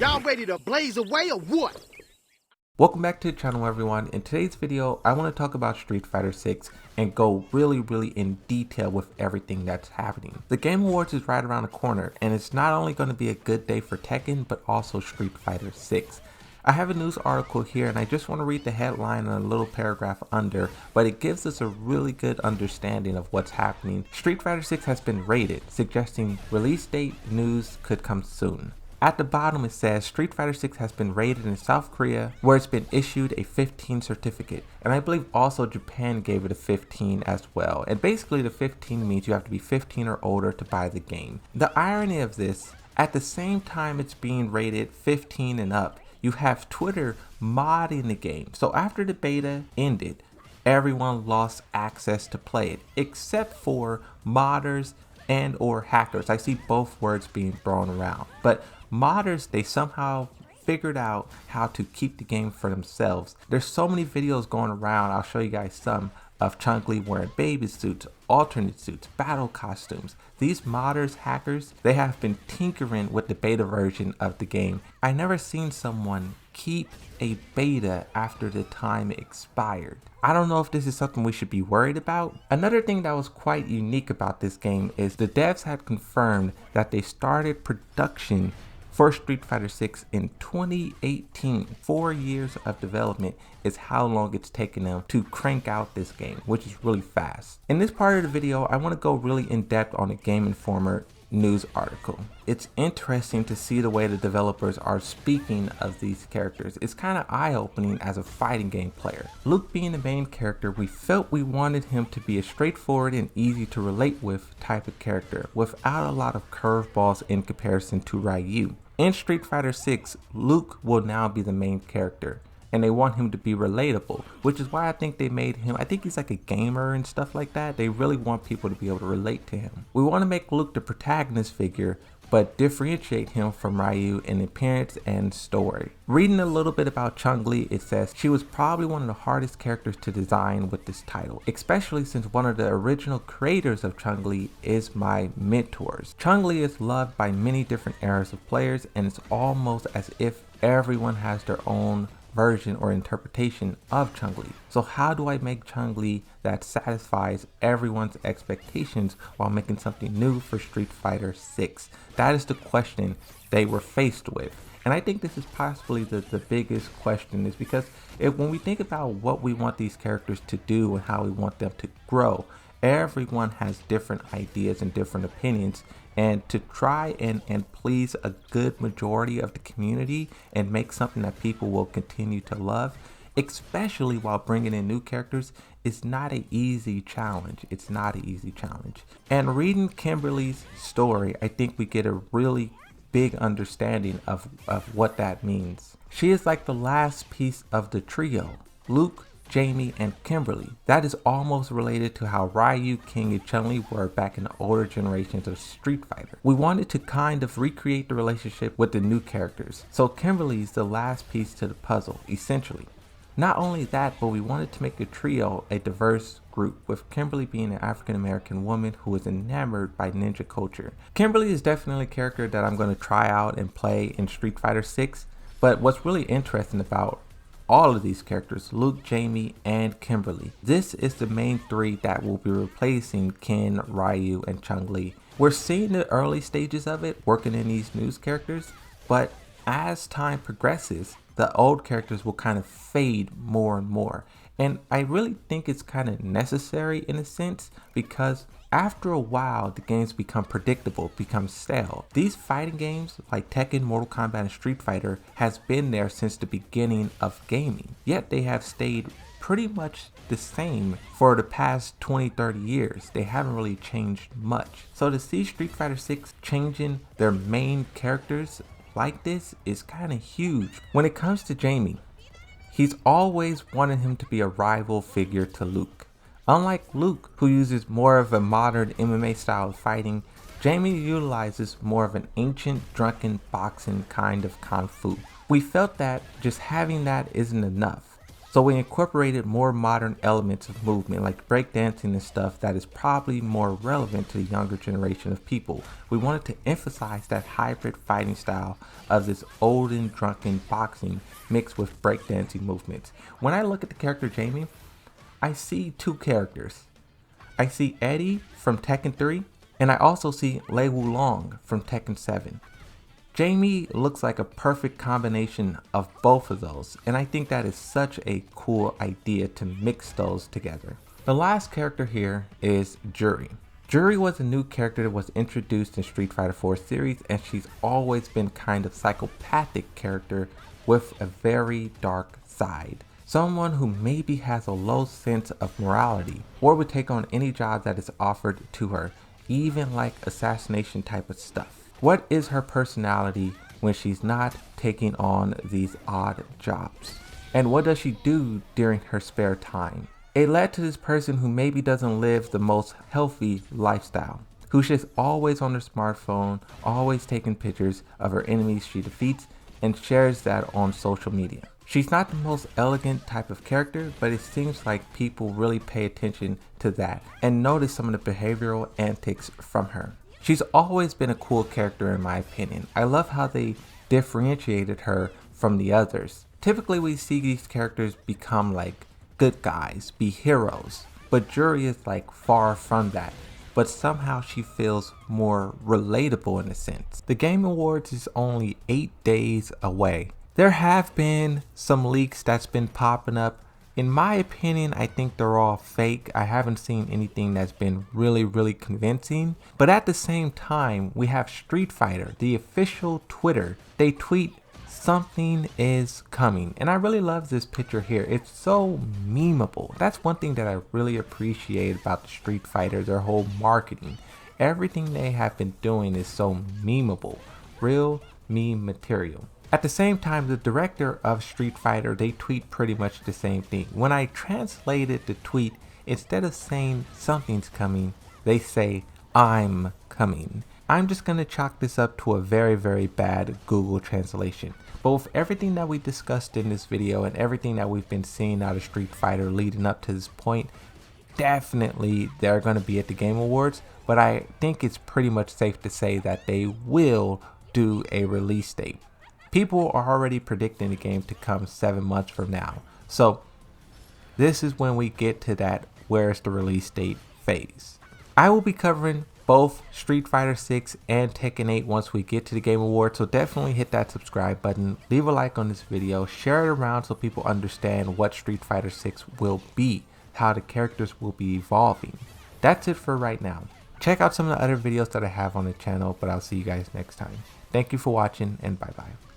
Y'all ready to blaze away or what? Welcome back to the channel, everyone. In today's video, I want to talk about Street Fighter 6 and go really in detail with everything that's happening. The Game Awards is right around the corner, and it's not only going to be a good day for Tekken, but also Street Fighter 6. I have a news article here, and I just want to read the headline and a little paragraph under, but it gives us a really good understanding of what's happening. Street Fighter 6 has been rated, suggesting release date news could come soon. At the bottom it says Street Fighter 6 has been rated in South Korea, where it's been issued a 15 certificate, and I believe also Japan gave it a 15 as well. And basically the 15 means you have to be 15 or older to buy the game. The irony of this, at the same time it's being rated 15 and up, you have Twitter modding the game. So after the beta ended, everyone lost access to play it, except for modders and or hackers. I see both words being thrown around, but modders, they somehow figured out how to keep the game for themselves. There's so many videos going around, I'll show you guys some, of Chun-Li wearing baby suits, alternate suits, battle costumes. These modders, hackers, they have been tinkering with the beta version of the game. I never seen someone keep a beta after the time it expired. I don't know if this is something we should be worried about. Another thing that was quite unique about this game is the devs had confirmed that they started production for Street Fighter 6 in 2018. 4 years of development is how long it's taken them to crank out this game, which is really fast. In this part of the video, I want to go really in depth on a Game Informer news article. It's interesting to see the way the developers are speaking of these characters. It's kind of eye-opening as a fighting game player. Luke being the main character, we felt we wanted him to be a straightforward and easy to relate with type of character without a lot of curveballs in comparison to Ryu. In Street Fighter 6, Luke will now be the main character, and they want him to be relatable, which is why I think they made him, I think he's like a gamer and stuff like that. They really want people to be able to relate to him. We want to make Luke the protagonist figure, but differentiate him from Ryu in appearance and story. Reading a little bit about Chun-Li, it says she was probably one of the hardest characters to design with this title, especially since one of the original creators of Chun-Li is my mentors. Chun-Li is loved by many different eras of players, and it's almost as if everyone has their own version or interpretation of Chun-Li. So how do I make Chun-Li that satisfies everyone's expectations while making something new for Street Fighter 6? That is the question they were faced with. And I think this is possibly the biggest question, is because when we think about what we want these characters to do and how we want them to grow, everyone has different ideas and different opinions, and to try and please a good majority of the community and make something that people will continue to love, especially while bringing in new characters, is not an easy challenge. It's not an easy challenge. And reading Kimberly's story, I think we get a really big understanding of what that means. She is like the last piece of the trio. Luke, Jamie, and Kimberly. That is almost related to how Ryu, King, and Chun-Li were back in the older generations of Street Fighter. We wanted to kind of recreate the relationship with the new characters. So Kimberly is the last piece to the puzzle, essentially. Not only that, but we wanted to make the trio a diverse group, with Kimberly being an African American woman who is enamored by ninja culture. Kimberly is definitely a character that I'm going to try out and play in Street Fighter 6, but what's really interesting about all of these characters, Luke, Jamie, and Kimberly, this is the main three that will be replacing Ken, Ryu, and Chun-Li. We're seeing the early stages of it working in these new characters, but as time progresses, the old characters will kind of fade more and more. And I really think it's kind of necessary in a sense, because after a while, the games become predictable, become stale. These fighting games like Tekken, Mortal Kombat, and Street Fighter has been there since the beginning of gaming. Yet they have stayed pretty much the same for the past 20-30 years. They haven't really changed much. So to see Street Fighter 6 changing their main characters like this is kind of huge. When it comes to Jamie, he's always wanted him to be a rival figure to Luke. Unlike Luke, who uses more of a modern MMA style of fighting, Jamie utilizes more of an ancient, drunken boxing kind of kung fu. We felt that just having that isn't enough. So we incorporated more modern elements of movement like breakdancing and stuff that is probably more relevant to the younger generation of people. We wanted to emphasize that hybrid fighting style of this olden drunken boxing mixed with breakdancing movements. When I look at the character Jamie, I see two characters. I see Eddie from Tekken 3 and I also see Lei Wulong from Tekken 7. Jamie looks like a perfect combination of both of those, and I think that is such a cool idea to mix those together. The last character here is Juri. Juri was a new character that was introduced in Street Fighter 4 series, and she's always been kind of psychopathic character with a very dark side. Someone who maybe has a low sense of morality or would take on any job that is offered to her, even like assassination type of stuff. What is her personality when she's not taking on these odd jobs? And what does she do during her spare time? It led to this person who maybe doesn't live the most healthy lifestyle, who's just always on her smartphone, always taking pictures of her enemies she defeats and shares that on social media. She's not the most elegant type of character, but it seems like people really pay attention to that and notice some of the behavioral antics from her. She's always been a cool character in my opinion. I love how they differentiated her from the others. Typically we see these characters become like good guys, be heroes, but Juri is like far from that. But somehow she feels more relatable in a sense. The Game Awards is only 8 days away. There have been some leaks that's been popping up. In my opinion, I think they're all fake. I haven't seen anything that's been really convincing. But at the same time, we have Street Fighter, the official Twitter. They tweet, "Something is coming." And I really love this picture here. It's so memeable. That's one thing that I really appreciate about the Street Fighter, their whole marketing. Everything they have been doing is so memeable. Real meme material. At the same time, the director of Street Fighter, they tweet pretty much the same thing. When I translated the tweet, instead of saying something's coming, they say I'm coming. I'm just going to chalk this up to a very bad Google translation. But with everything that we discussed in this video and everything that we've been seeing out of Street Fighter leading up to this point, definitely they're going to be at the Game Awards. But I think it's pretty much safe to say that they will do a release date. People are already predicting the game to come 7 months from now. So this is when we get to that where's the release date phase. I will be covering both Street Fighter 6 and Tekken 8 once we get to the Game Awards. So definitely hit that subscribe button, leave a like on this video, share it around so people understand what Street Fighter 6 will be, how the characters will be evolving. That's it for right now. Check out some of the other videos that I have on the channel, but I'll see you guys next time. Thank you for watching and bye bye.